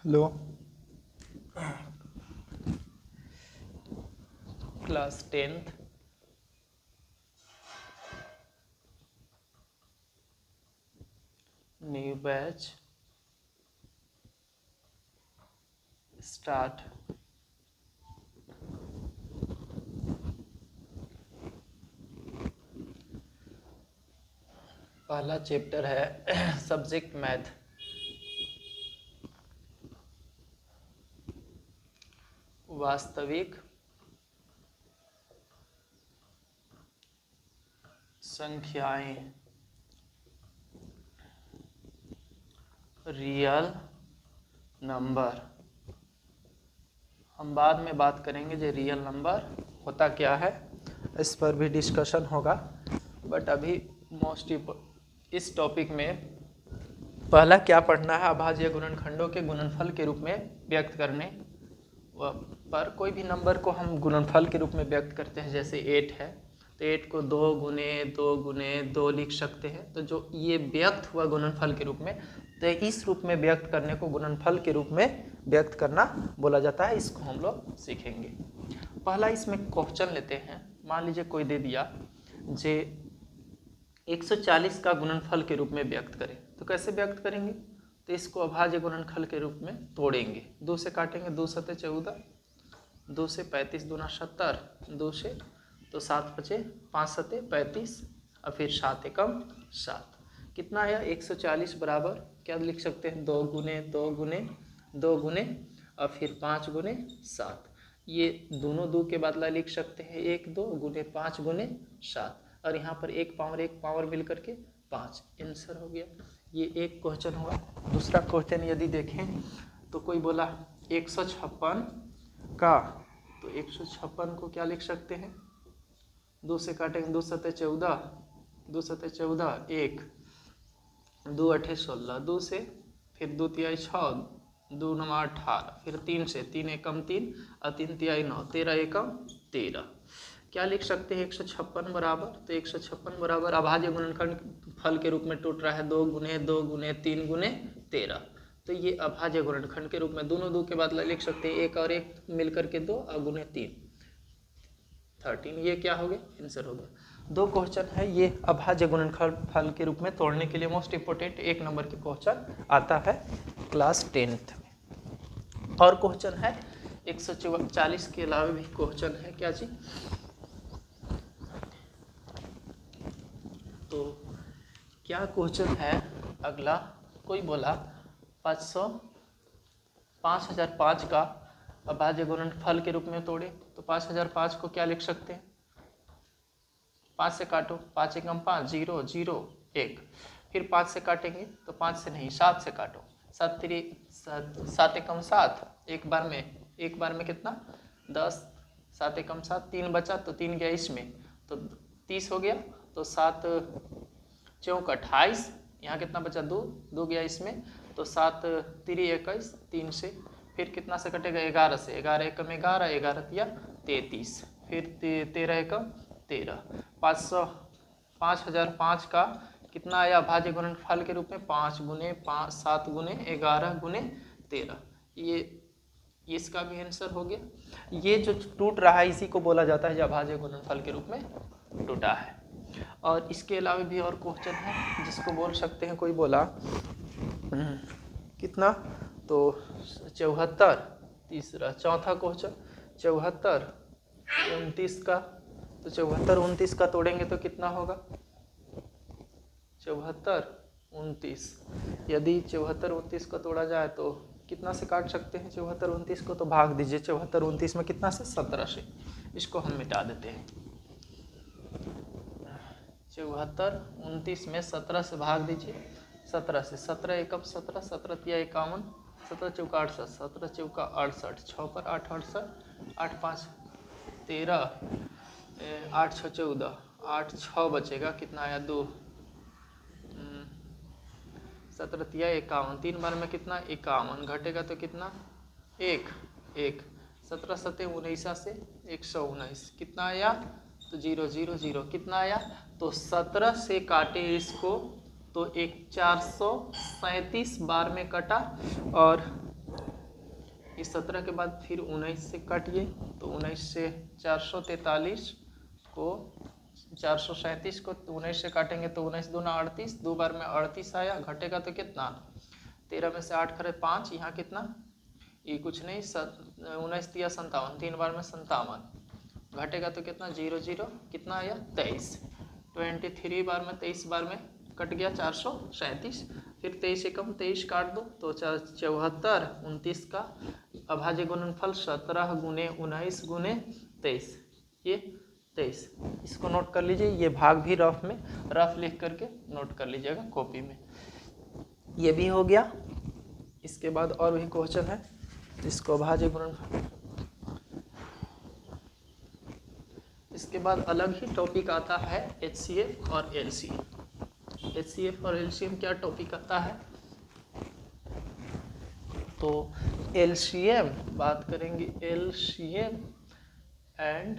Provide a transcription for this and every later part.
Hello class 10th new batch start. पहला chapter है subject math. वास्तविक संख्याएं, रियल नंबर। हम बाद में बात करेंगे जो रियल नंबर होता क्या है, इस पर भी डिस्कशन होगा। बट अभी इस टॉपिक में पहला क्या पढ़ना है, अभाज्य गुणनखंडों के गुणनफल के रूप में व्यक्त करने पर। कोई भी नंबर को हम गुणनफल के रूप में व्यक्त करते हैं, जैसे 8 है तो 8 को 2 गुने 2 गुने 2 लिख सकते हैं। तो जो ये व्यक्त हुआ गुणनफल के रूप में, तो इस रूप में व्यक्त करने को गुणनफल के रूप में व्यक्त करना बोला जाता है। इसको हम लोग सीखेंगे। पहला इसमें क्वेश्चन लेते हैं। मान लीजिए कोई दे दिया जे 140 का गुणनफल के रूप में व्यक्त करें, तो कैसे व्यक्त करेंगे? तो इसको अभाज्य गुणनफल के रूप में तोड़ेंगे। 2 से काटेंगे, 2 सते 14, 2 से 35 दूना 70, 2 से तो 7 बचे, 5 सते 35 और फिर 7 एकम 7। कितना आया? 140 बराबर क्या लिख सकते हैं? 2 गुने 2 गुने 2 गुने और फिर 5 गुने 7। ये दोनों 2 के बदला लिख सकते हैं 1 2 गुने 5 गुने 7, और यहाँ पर एक पावर मिल करके 5। आंसर हो गया। ये एक क्वेश्चन हुआ। दूसरा क्वेश्चन यदि देखें तो कोई बोला 156 का, तो 156 को क्या लिख सकते हैं? 2 से काटेंगे, 2 सते 14, 2 सते 14, 1 2 अठे 16, 2 से फिर 2 तिहाई 6, 2 नवा 18, फिर 3 से 3 एकम 3 और 3 तिहाई 9, 13 एकम 13। क्या लिख सकते हैं? 156 बराबर, तो 156 बराबर अभाज्य गुणनखंड फल के रूप में टूट रहा है 2 गुने 2 गुने 3 गुने 13। तो ये अभाज्य गुणनखंड के रूप में दोनों 2 के बदला लिख सकते हैं, 1 और 1 मिलकर के 2 और गुने 3 13। ये क्या हो गया? आंसर हो गया। 2 क्वेश्चन है ये अभाज्य गुणनखंड फल के रूप में तोड़ने के लिए। मोस्ट इंपोर्टेंट 1 नंबर के क्वेश्चन आता है क्लास 10th में। और क्वेश्चन है 140 के अलावा भी क्वेश्चन है। क्या जी? तो क्या क्वेश्चन है अगला? कोई बोला 5005 का अभाज्य गुणनफल के रूप में तोड़े, तो 5005 को क्या लिख सकते हैं? 5 से काटो, 5 एकम 5, 0 0 1। फिर 5 से काटेंगे तो 5 से नहीं 7 से काटो, 7 एकम 7, एक बार में कितना? 10, 7 एकम 7, 3 बचा तो 3 गया इसमें तो 30 हो गया। तो 7 चौक 28, यहाँ कितना बचा? 2 2 गया इसमें तो 7 3 21, 3 से फिर कितना से कटेगा? 11 से, 11 एकम 11, 11 तिया 33, फिर 13 एकम 13। 5005 का कितना आया अभाज्य गुणनफल के रूप में? 5 गुने 5 7 गुने 11 गुने 13। ये इसका भी आंसर हो गया। ये जो टूट रहा है इसी को बोला जाता है जो अभाज्य गुणनफल के रूप में टूटा है। और इसके अलावा भी और क्वेश्चन है जिसको बोल सकते हैं। कोई बोला कितना? तो 74। तीसरा चौथा क्वेश्चन 74 29 का, तो 74 29 का तोड़ेंगे तो कितना होगा? 74 29। यदि 74 29 को तोड़ा जाए तो कितना से काट सकते हैं? 74 29 को तो भाग दीजिए। 74 29 में कितना से? 17 से। इसको हम मिटा देते हैं। 74 29 में 17 से भाग दीजिए। 17 से 17 एकम 17, 17 तिया 51, 17 चौका 68, 17 चौका 68, 6 पर 8 68, 8 5 13, 8 6 14, 8 6 बचेगा। कितना आया? 2 17 तिया 51, 3 बार में कितना? 51 घटेगा तो कितना? 1 1। 17 सते 19 से 119, कितना आया? तो 0 0 0। कितना आया? तो 17 से काटे इसको तो एक 437 बार में कटा और इस 17 के बाद फिर 19 से काटिए, तो 19 से 443 को 437 को 19 से काटेंगे तो 19 दूना 38, 2 बार में 38 आया, घटेगा तो कितना 13 में से 8 खरे 5, यहाँ कितना ये कुछ नहीं 19 दिया 57, 3 बार में 57, घटेगा तो कितना 0 0 कितना आया 23, 23 बार में 23 बार में कट गया 437, फिर 23 एकम 23 काट दो तो 74, 29 का अभाज्य गुणनफल 17 गुने 19 गुने 23, ये 23, इसको नोट कर लीजिए। ये भाग भी रफ लिख करके नोट कर लीजिएगा कॉपी में। ये भी हो गया। इसके बाद और भी क्वेश्चन है, इसको अभाज्य गुणनफल, इसके बाद अलग ही टॉपिक आता है HCF और LCM। HCF और LCM क्या टॉपिक आता है, तो LCM बात करेंगे, LCM एंड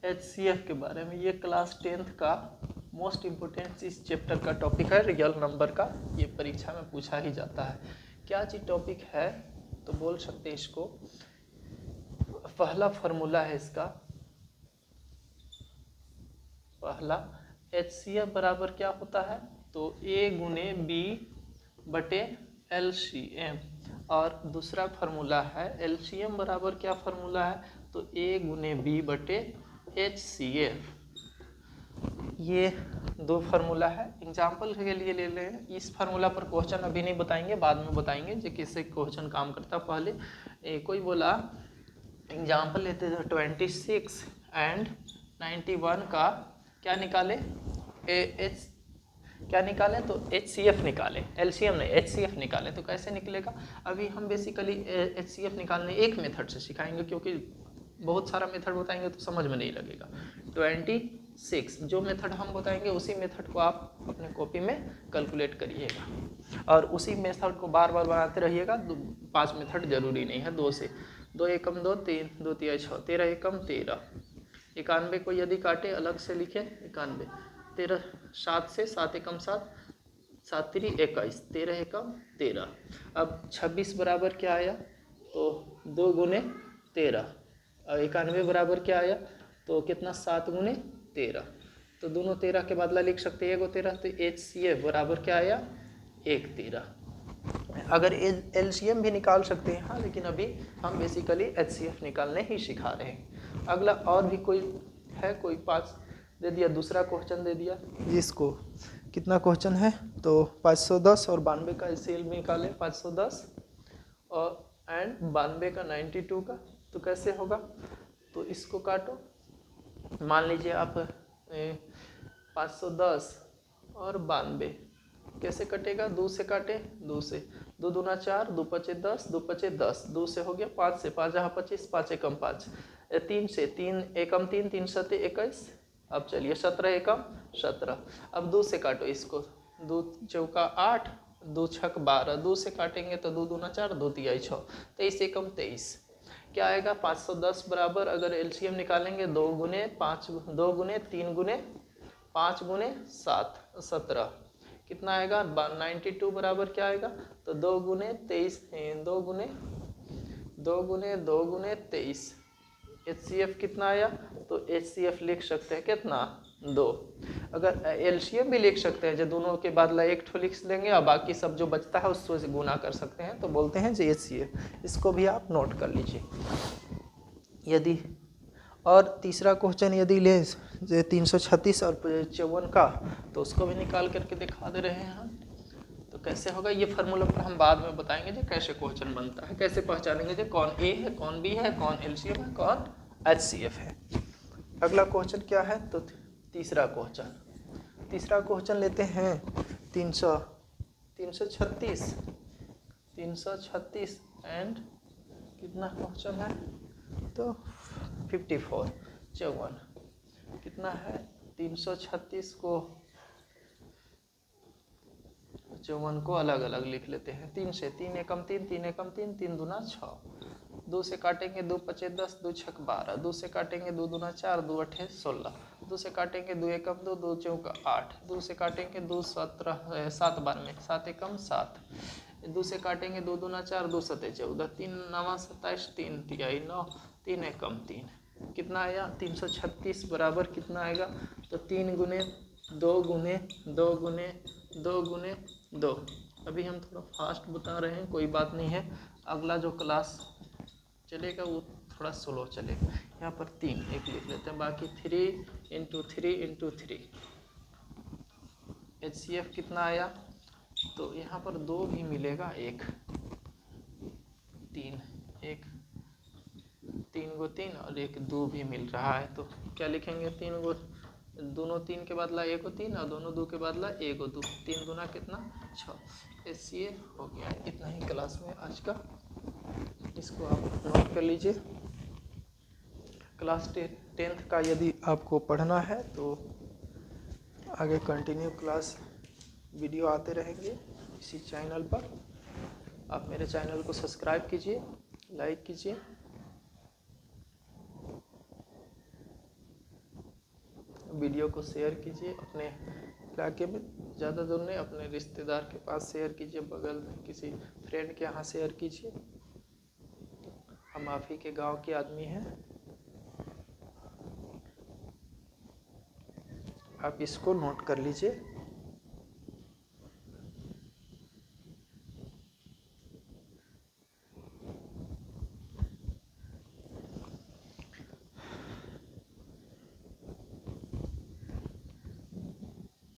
HCF के बारे में। ये क्लास 10th का मोस्ट इम्पोर्टेंट इस चैप्टर का टॉपिक है, रियल नंबर का, ये परीक्षा में पूछा ही जाता है। क्या चीज टॉपिक है तो बोल सकते हैं इसको, पहला फॉर्मूला है इसका, पहला HCF बराबर क्या होता है, तो A गुने B बटे LCM, और दूसरा फार्मूला है LCM बराबर क्या फार्मूला है, तो A गुने B बटे HCF। ये दो फार्मूला है, एग्जाम्पल के लिए ले लें। इस फार्मूला पर क्वेश्चन अभी नहीं बताएंगे, बाद में बताएंगे जो किससे क्वेश्चन काम करता। पहले कोई बोला एग्जाम्पल लेते थे 26 एंड 91 का क्या निकाले, क्या निकाले, तो HCF निकाले, LCM नहीं HCF निकाले। तो कैसे निकलेगा, अभी हम बेसिकली HCF निकालने एक मेथड से सिखाएंगे, क्योंकि बहुत सारा मेथड बताएंगे तो समझ में नहीं लगेगा। 26 जो मेथड हम बताएंगे उसी मेथड को आप अपने कॉपी में कैलकुलेट करिएगा, और उसी मेथड को बार बार बनाते रहिएगा। 5 मेथड जरूरी नहीं है, 2 से 2 एकम 2 3 2 3 6 13 एकम 13, 91 को यदि काटे अलग से लिखे 91, 13 7 से 7 एकम 7 7 3 21, 13 एकम 13। अब 26 बराबर क्या आया, तो 2 गुने 13, और 91 बराबर क्या आया, तो कितना 7 गुने 13, तो दोनों 13 के बदला लिख सकते हैं 1 13, तो HCF बराबर क्या आया 1 13। अगर LCM भी निकाल सकते हैं हाँ, लेकिन अभी हम बेसिकली HCF निकालने ही सिखा रहे हैं। अगला और भी कोई है, कोई 5 दे दिया, दूसरा क्वेश्चन दे दिया, जिसको कितना क्वेश्चन है, तो 510 और 92 का LCM निकाले, 510 और एंड 92 का 92 का, तो कैसे होगा, तो इसको काटो। मान लीजिए आप 510 और 92 कैसे कटेगा, 2 से काटे, 2 से 2 दूना 4, 2 पचे 10, 2 पचे 10, 2 से हो गया, 5 से 5 जहाँ 25, 5 एकम 5, 3 से 3 एकम 3, 3 सते 21, अब चलिए 17 एकम 17। अब 2 से काटो इसको, 2 चौका 8, 2 छक 12, 2 से काटेंगे तो 2 दूना 4, 2 तिया 6, 23 एकम 23, क्या आएगा 510 बराबर, अगर LCM निकालेंगे 2 गुने 5, 2 गुने 3 गुने 5 गुने 7 17, कितना आएगा 92 बराबर क्या आएगा, तो 2 गुने 23, 2 गुने 2 गुने 23, HCF कितना आया, तो HCF लिख सकते हैं कितना 2। अगर LCM भी लिख सकते हैं, जो दोनों के बदला एक ठो लिख देंगे और बाकी सब जो बचता है उसको से गुना कर सकते हैं, तो बोलते हैं जो HCF। इसको भी आप नोट कर लीजिए। यदि और तीसरा क्वेश्चन यदि ले 336 और 54 का, तो उसको भी निकाल करके दिखा दे रहे हैं हम। तो कैसे होगा, ये फार्मूला पर हम बाद में बताएंगे जो कैसे क्वेश्चन बनता है, कैसे पहचानेंगे जो कौन A है, कौन B है, कौन LCM है, कौन HCF है। अगला क्वेश्चन क्या है, तो तीसरा क्वेश्चन लेते हैं 336 एंड कितना क्वेश्चन है, तो 54 54 कितना है, 336 को 54 को अलग अलग लिख लेते हैं। 3 से 3 एकम 3, 3 एकम 3, 3 दूना 6, 2 से काटेंगे 2 पचे 10, 2 छक 12, 2 से काटेंगे 2 दूना 4, 2 अठे 16, 2 से काटेंगे 2 एकम 2, 2 चौका 8, 2 से काटेंगे 2 17 7 बार में 7 एकम 7, दो से काटेंगे, 2 दूना 4, 2 सते 14, 3 नवा 27, 3 तिहाई 9, 3 एकम 3, कितना आया 336 बराबर कितना आएगा, तो 3 गुने 2 गुने 2 गुने 2 गुने 2। अभी हम थोड़ा फास्ट बता रहे हैं, कोई बात नहीं है, अगला जो क्लास चलेगा वो थोड़ा स्लो चलेगा। यहाँ पर 3 एक लिख लेते हैं, बाकी 3 इंटू 3 इंटू 3, HCF कितना आया, तो यहाँ पर 2 भी मिलेगा, 1 3, 1 3 गो 3 और 1 2 भी मिल रहा है, तो क्या लिखेंगे, 3 गो दोनों 3 के बदला 1 गो 3 और दोनों 2 के बदला 1 गो 2, 3 दूना कितना 6, HCF हो गया। इतना ही क्लास में आज का, इसको आप नोट कर लीजिए। क्लास 10th का यदि आपको पढ़ना है तो आगे कंटिन्यू क्लास वीडियो आते रहेंगे इसी चैनल पर। आप मेरे चैनल को सब्सक्राइब कीजिए, लाइक कीजिए, वीडियो को शेयर कीजिए, अपने इलाके में ज़्यादा दूर नहीं, अपने रिश्तेदार के पास शेयर कीजिए, बगल में किसी फ्रेंड के यहाँ शेयर कीजिए। हम आप ही के गांव के आदमी हैं, आप इसको नोट कर लीजिए।